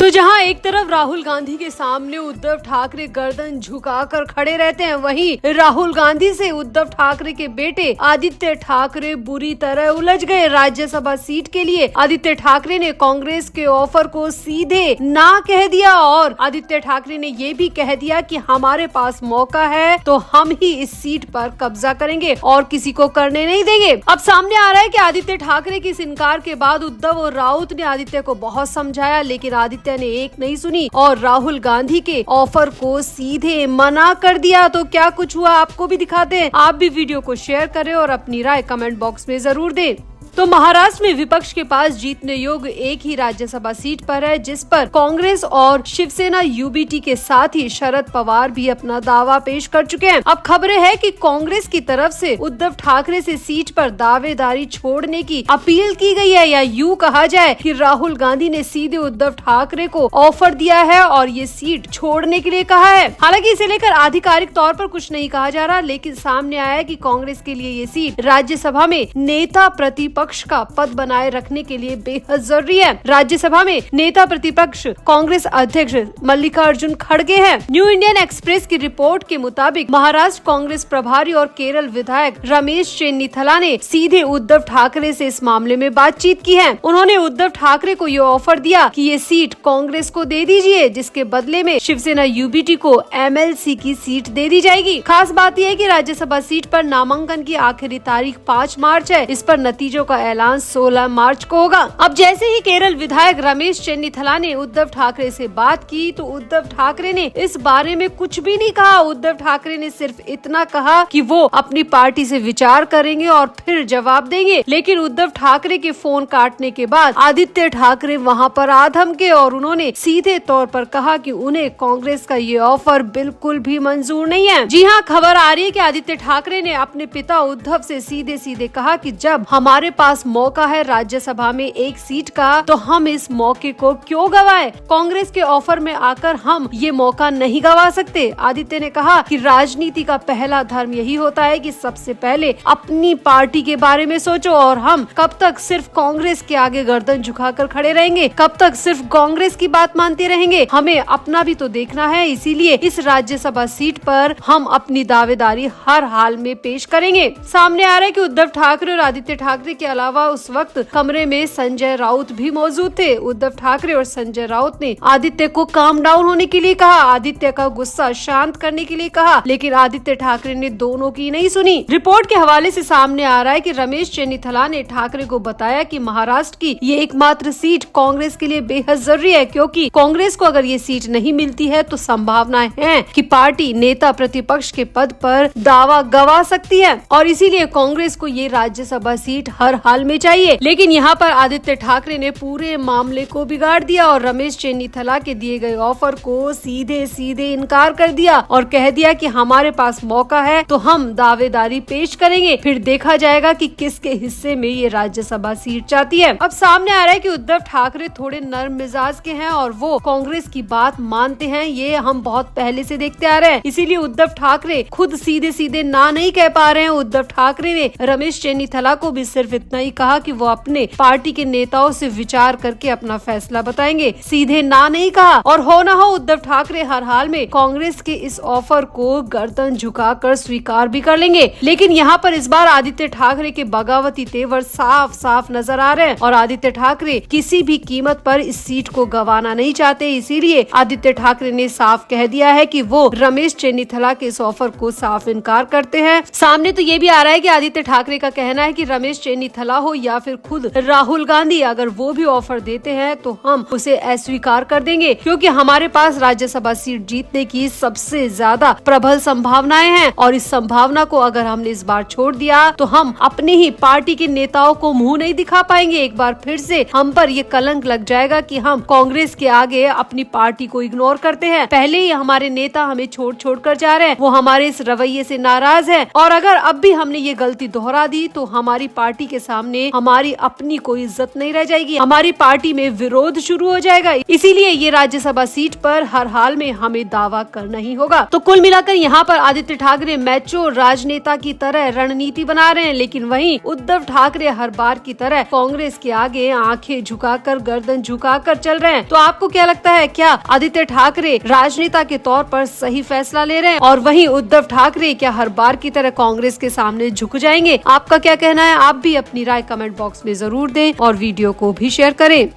तो जहां एक तरफ राहुल गांधी के सामने उद्धव ठाकरे गर्दन झुकाकर खड़े रहते हैं, वहीं राहुल गांधी से उद्धव ठाकरे के बेटे आदित्य ठाकरे बुरी तरह उलझ गए। राज्यसभा सीट के लिए आदित्य ठाकरे ने कांग्रेस के ऑफर को सीधे ना कह दिया और आदित्य ठाकरे ने ये भी कह दिया कि हमारे पास मौका है तो हम ही इस सीट पर कब्जा करेंगे और किसी को करने नहीं देंगे। अब सामने आ रहा है कि आदित्य ठाकरे के इस इनकार के बाद उद्धव और राउत ने आदित्य को बहुत समझाया, लेकिन आदित्य ने एक नहीं सुनी और राहुल गांधी के ऑफर को सीधे मना कर दिया। तो क्या कुछ हुआ आपको भी दिखाते हैं। आप भी वीडियो को शेयर करें और अपनी राय कमेंट बॉक्स में जरूर दें। तो महाराष्ट्र में विपक्ष के पास जीतने योग्य एक ही राज्यसभा सीट पर है, जिस पर कांग्रेस और शिवसेना यूबीटी के साथ ही शरद पवार भी अपना दावा पेश कर चुके हैं। अब खबरें हैं कि कांग्रेस की तरफ से उद्धव ठाकरे से सीट पर दावेदारी छोड़ने की अपील की गई है, या यूं कहा जाए कि राहुल गांधी ने सीधे उद्धव ठाकरे को ऑफर दिया है और ये सीट छोड़ने के लिए कहा है। हालांकि इसे लेकर आधिकारिक तौर पर कुछ नहीं कहा जा रहा, लेकिन सामने आया है कि कांग्रेस के लिए ये सीट राज्यसभा में नेता प्रतिपक्ष का पद बनाए रखने के लिए बेहद जरूरी है। राज्यसभा में नेता प्रतिपक्ष कांग्रेस अध्यक्ष मल्लिकार्जुन खड़गे हैं। न्यू इंडियन एक्सप्रेस की रिपोर्ट के मुताबिक महाराष्ट्र कांग्रेस प्रभारी और केरल विधायक रमेश चेन्नीथला ने सीधे उद्धव ठाकरे से इस मामले में बातचीत की है। उन्होंने उद्धव ठाकरे को ये ऑफर दिया कि ये सीट कांग्रेस को दे दीजिए, जिसके बदले में शिवसेना यूबीटी को एमएलसी की सीट दे दी जाएगी। खास बात यह है कि राज्यसभा सीट पर नामांकन की आखिरी तारीख 5 मार्च है। इस पर नतीजों का ऐलान 16 मार्च को होगा। अब जैसे ही केरल विधायक रमेश चेन्नीथला ने उद्धव ठाकरे से बात की तो उद्धव ठाकरे ने इस बारे में कुछ भी नहीं कहा। उद्धव ठाकरे ने सिर्फ इतना कहा कि वो अपनी पार्टी से विचार करेंगे और फिर जवाब देंगे। लेकिन उद्धव ठाकरे के फोन काटने के बाद आदित्य ठाकरे वहां पर आ धमके और उन्होंने सीधे तौर पर कहा कि उन्हें कांग्रेस का ये ऑफर बिल्कुल भी मंजूर नहीं है। जी हाँ, खबर आ रही है कि आदित्य ठाकरे ने अपने पिता उद्धव से सीधे सीधे कहा कि जब हमारे पास मौका है राज्यसभा में एक सीट का तो हम इस मौके को क्यों गवाएं। कांग्रेस के ऑफर में आकर हम ये मौका नहीं गवा सकते। आदित्य ने कहा कि राजनीति का पहला धर्म यही होता है कि सबसे पहले अपनी पार्टी के बारे में सोचो और हम कब तक सिर्फ कांग्रेस के आगे गर्दन झुकाकर खड़े रहेंगे, कब तक सिर्फ कांग्रेस की बात मानते रहेंगे। हमें अपना भी तो देखना है, इसीलिए इस राज्यसभा सीट पर हम अपनी दावेदारी हर हाल में पेश करेंगे। सामने आ रहा है कि उद्धव ठाकरे और आदित्य ठाकरे के अलावा उस वक्त कमरे में संजय राउत भी मौजूद थे। उद्धव ठाकरे और संजय राउत ने आदित्य को काम डाउन होने के लिए कहा, आदित्य का गुस्सा शांत करने के लिए कहा, लेकिन आदित्य ठाकरे ने दोनों की नहीं सुनी। रिपोर्ट के हवाले से सामने आ रहा है कि रमेश चेन्नीथला ने ठाकरे को बताया कि महाराष्ट्र की ये एकमात्र सीट कांग्रेस के लिए बेहद जरूरी है, क्योंकि कांग्रेस को अगर ये सीट नहीं मिलती है तो संभावनाएं हैं कि पार्टी नेता प्रतिपक्ष के पद पर दावा गवा सकती है और इसीलिए कांग्रेस को ये राज्यसभा सीट हर हाल में चाहिए। लेकिन यहाँ पर आदित्य ठाकरे ने पूरे मामले को बिगाड़ दिया और रमेश चेन्नीथला के दिए गए ऑफर को सीधे सीधे इनकार कर दिया और कह दिया कि हमारे पास मौका है तो हम दावेदारी पेश करेंगे, फिर देखा जाएगा कि किसके हिस्से में ये राज्यसभा सीट जाती है। अब सामने आ रहा है कि उद्धव ठाकरे थोड़े नर्म मिजाज के हैं और वो कांग्रेस की बात मानते हैं, ये हम बहुत पहले से देखते आ रहे हैं। इसीलिए उद्धव ठाकरे खुद सीधे सीधे ना नहीं कह पा रहे हैं। उद्धव ठाकरे ने रमेश चेन्नीथला को भी सिर्फ इतना ही कहा कि वो अपने पार्टी के नेताओं से विचार करके अपना फैसला बताएंगे, सीधे ना नहीं कहा। और हो ना हो उद्धव ठाकरे हर हाल में कांग्रेस के इस ऑफर को गर्दन झुकाकर स्वीकार भी कर लेंगे। लेकिन यहाँ पर इस बार आदित्य ठाकरे के बगावती तेवर साफ साफ नजर आ रहे हैं और आदित्य ठाकरे किसी भी कीमत पर इस सीट को गंवाना नहीं चाहते। इसीलिए आदित्य ठाकरे ने साफ कह दिया है कि वो रमेश चेन्नीथला के इस ऑफर को साफ इनकार करते हैं। सामने तो ये भी आ रहा है कि आदित्य ठाकरे का कहना है कि रमेश चेन्नीथला हो या फिर खुद राहुल गांधी, अगर वो भी ऑफर देते हैं तो हम उसे अस्वीकार कर देंगे, क्योंकि हमारे पास राज्यसभा सीट जीतने की सबसे ज्यादा प्रबल संभावनाएं हैं और इस संभावना को अगर हमने इस बार छोड़ दिया तो हम अपनी ही पार्टी के नेताओं को मुंह नहीं दिखा पाएंगे। एक बार फिर से हम पर ये कलंक लग जाएगा कि हम कांग्रेस के आगे अपनी पार्टी को इग्नोर करते हैं। पहले ही हमारे नेता हमें छोड़ कर जा रहे हैं, वो हमारे इस रवैये से नाराज है और अगर अब भी हमने ये गलती दोहरा दी तो हमारी पार्टी के सामने हमारी अपनी कोई इज्जत नहीं रह जाएगी, हमारी पार्टी में विरोध शुरू हो जाएगा। इसीलिए ये राज्यसभा सीट पर हर हाल में हमें दावा करना ही होगा। तो कुल मिलाकर यहाँ पर आदित्य ठाकरे मैचो राजनेता की तरह रणनीति बना रहे हैं, लेकिन वहीं उद्धव ठाकरे हर बार की तरह कांग्रेस के आगे आंखें झुकाकर, गर्दन झुकाकर चल रहे हैं। तो आपको क्या लगता है, क्या आदित्य ठाकरे राजनेता के तौर पर सही फैसला ले रहे हैं और वहीं उद्धव ठाकरे क्या हर बार की तरह कांग्रेस के सामने झुक जाएंगे? आपका क्या कहना है? आप भी अपनी राय कमेंट बॉक्स में जरूर दें और वीडियो को भी शेयर करें।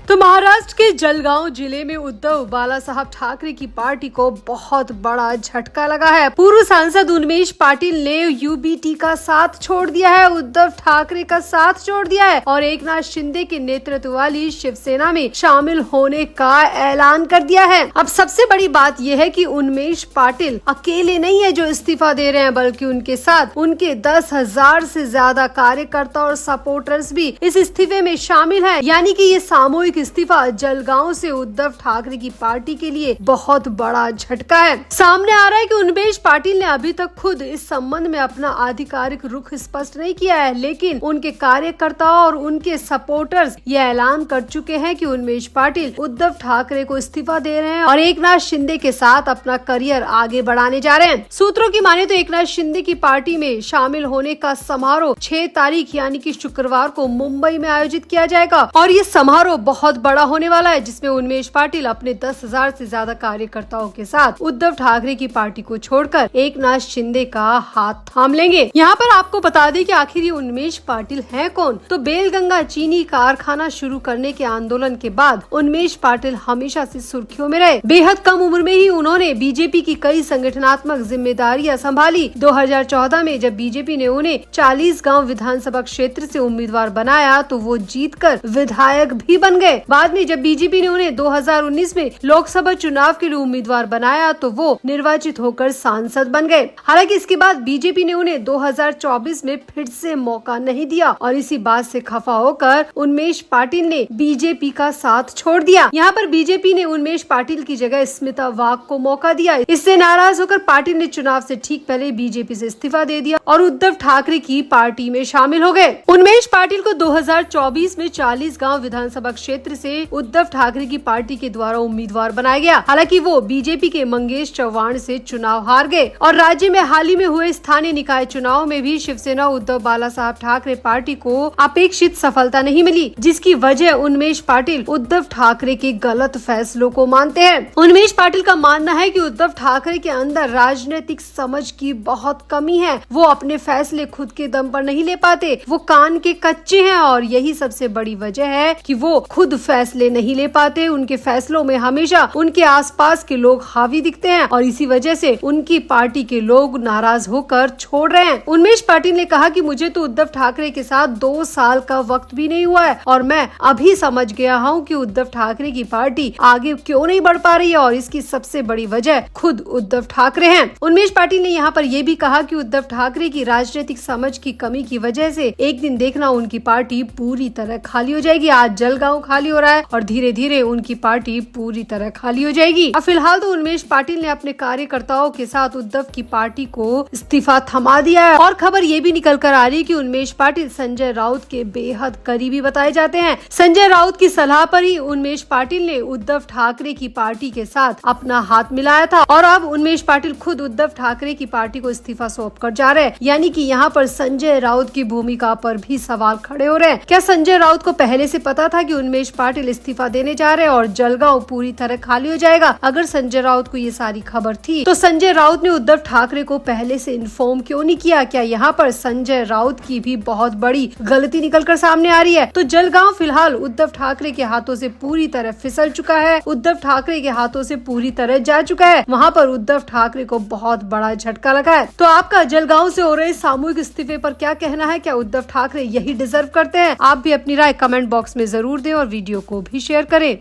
तो महाराष्ट्र के जलगांव जिले में उद्धव बालासाहब ठाकरे की पार्टी को बहुत बड़ा झटका लगा है। पूर्व सांसद उन्मेष पाटिल ने यूबीटी का साथ छोड़ दिया है, उद्धव ठाकरे का साथ छोड़ दिया है और एकनाथ शिंदे के नेतृत्व वाली शिवसेना में शामिल होने का ऐलान कर दिया है। अब सबसे बड़ी बात यह है कि उन्मेष पाटिल अकेले नहीं है जो इस्तीफा दे रहे हैं, बल्कि उनके साथ उनके 10,000 से ज्यादा कार्यकर्ता और सपोर्टर्स भी इस इस्तीफे में शामिल है। यानी कि ये सामूहिक इस्तीफा जलगांव से उद्धव ठाकरे की पार्टी के लिए बहुत बड़ा झटका है। सामने आ रहा है कि उन्मेष पाटिल ने अभी तक खुद इस संबंध में अपना आधिकारिक रुख स्पष्ट नहीं किया है, लेकिन उनके कार्यकर्ताओं और उनके सपोर्टर्स ये ऐलान कर चुके हैं कि उन्मेष पाटिल उद्धव ठाकरे को इस्तीफा दे रहे हैं और एकनाथ शिंदे के साथ अपना करियर आगे बढ़ाने जा रहे हैं। सूत्रों की माने तो एकनाथ शिंदे की पार्टी में शामिल होने का समारोह 6 तारीख यानी कि शुक्रवार को मुंबई में आयोजित किया जाएगा और ये समारोह बहुत बड़ा होने वाला है, जिसमें उन्मेष पाटिल अपने 10,000 से ज्यादा कार्यकर्ताओं के साथ उद्धव ठाकरे की पार्टी को छोड़कर एकनाथ शिंदे का हाथ थाम लेंगे। यहाँ पर आपको बता दें कि आखिर ये उन्मेष पाटिल हैं कौन? तो बेलगंगा चीनी कारखाना शुरू करने के आंदोलन के बाद उन्मेष पाटिल हमेशा से सुर्खियों में रहे। बेहद कम उम्र में ही उन्होंने बीजेपी की कई संगठनात्मक जिम्मेदारियां संभाली। 2014 में जब बीजेपी ने उन्हें 40 गाँव विधानसभा क्षेत्र से उम्मीदवार बनाया तो वो जीतकर विधायक भी बन गए। बाद में जब बीजेपी ने उन्हें 2019 में लोकसभा चुनाव के लिए उम्मीदवार बनाया तो वो निर्वाचित होकर सांसद बन गए। हालांकि इसके बाद बीजेपी ने उन्हें 2024 में फिर से मौका नहीं दिया और इसी बात से खफा होकर उन्मेष पाटिल ने बीजेपी का साथ छोड़ दिया। यहाँ पर बीजेपी ने उन्मेष पाटिल की जगह स्मिता वाघ को मौका दिया। इससे नाराज होकर पाटिल ने चुनाव से ठीक पहले बीजेपी से इस्तीफा दे दिया और उद्धव ठाकरे की पार्टी में शामिल हो गए। उन्मेष पाटिल को 2024 में 40 गाँव विधानसभा क्षेत्र से उद्धव ठाकरे की पार्टी के द्वारा उम्मीदवार बनाया गया। हालांकि वो बीजेपी के मंगेश चौहान से चुनाव हार गए और राज्य में हाल ही में हुए स्थानीय निकाय चुनाव में भी शिवसेना उद्धव बालासाहब ठाकरे पार्टी को अपेक्षित सफलता नहीं मिली, जिसकी वजह उन्मेष पाटिल उद्धव ठाकरे के गलत फैसलों को मानते हैं। उन्मेष पाटिल का मानना है कि उद्धव ठाकरे के अंदर राजनीतिक समझ की बहुत कमी है, वो अपने फैसले खुद के दम पर नहीं ले पाते, वो कान के कच्चे हैं और यही सबसे बड़ी वजह है कि वो खुद फैसले नहीं ले पाते। उनके फैसलों में हमेशा उनके आसपास के लोग हावी दिखते हैं और इसी वजह से उनकी पार्टी के लोग नाराज होकर छोड़ रहे हैं। उन्मेष पाटिल ने कहा कि मुझे तो उद्धव ठाकरे के साथ 2 साल का वक्त भी नहीं हुआ है और मैं अभी समझ गया हूँ कि उद्धव ठाकरे की पार्टी आगे क्यों नहीं बढ़ पा रही है और इसकी सबसे बड़ी वजह खुद उद्धव ठाकरे हैं। उन्मेष पाटिल ने यहाँ पर यह भी कहा कि उद्धव ठाकरे की राजनीतिक समझ की कमी की वजह से एक दिन देखना उनकी पार्टी पूरी तरह खाली हो जाएगी। आज जलगांव खाली हो रहा है और धीरे धीरे उनकी पार्टी पूरी तरह खाली हो जाएगी। अब फिलहाल तो उन्मेष पाटिल ने अपने कार्यकर्ताओं के साथ उद्धव की पार्टी को इस्तीफा थमा दिया है और खबर ये भी निकल कर आ रही है कि उन्मेष पाटिल संजय राउत के बेहद करीबी बताए जाते हैं। संजय राउत की सलाह पर ही उन्मेष पाटिल ने उद्धव ठाकरे की पार्टी के साथ अपना हाथ मिलाया था और अब उन्मेष पाटिल खुद उद्धव ठाकरे की पार्टी को इस्तीफा सौंप कर जा रहे हैं। यानी कि यहाँ पर संजय राउत की भूमिका पर भी सवाल खड़े हो रहे हैं। क्या संजय राउत को पहले से पता था कि उन्मेष पाटिल इस्तीफा देने जा रहे हैं और जलगांव पूरी तरह खाली हो जाएगा? अगर संजय राउत को ये सारी खबर थी तो संजय राउत ने उद्धव ठाकरे को पहले से इन्फॉर्म क्यों नहीं किया? क्या यहाँ पर संजय राउत की भी बहुत बड़ी गलती निकलकर सामने आ रही है? तो जलगांव फिलहाल उद्धव ठाकरे के हाथों से पूरी तरह फिसल चुका है, उद्धव ठाकरे के हाथों से पूरी तरह जा चुका है। वहाँ पर उद्धव ठाकरे को बहुत बड़ा झटका लगा है। तो आपका जलगांव से हो रहे सामूहिक इस्तीफे पर क्या कहना है? क्या उद्धव ठाकरे यही डिजर्व करते हैं? आप भी अपनी राय कमेंट बॉक्स में जरूर दें और वीडियो को भी शेयर करें।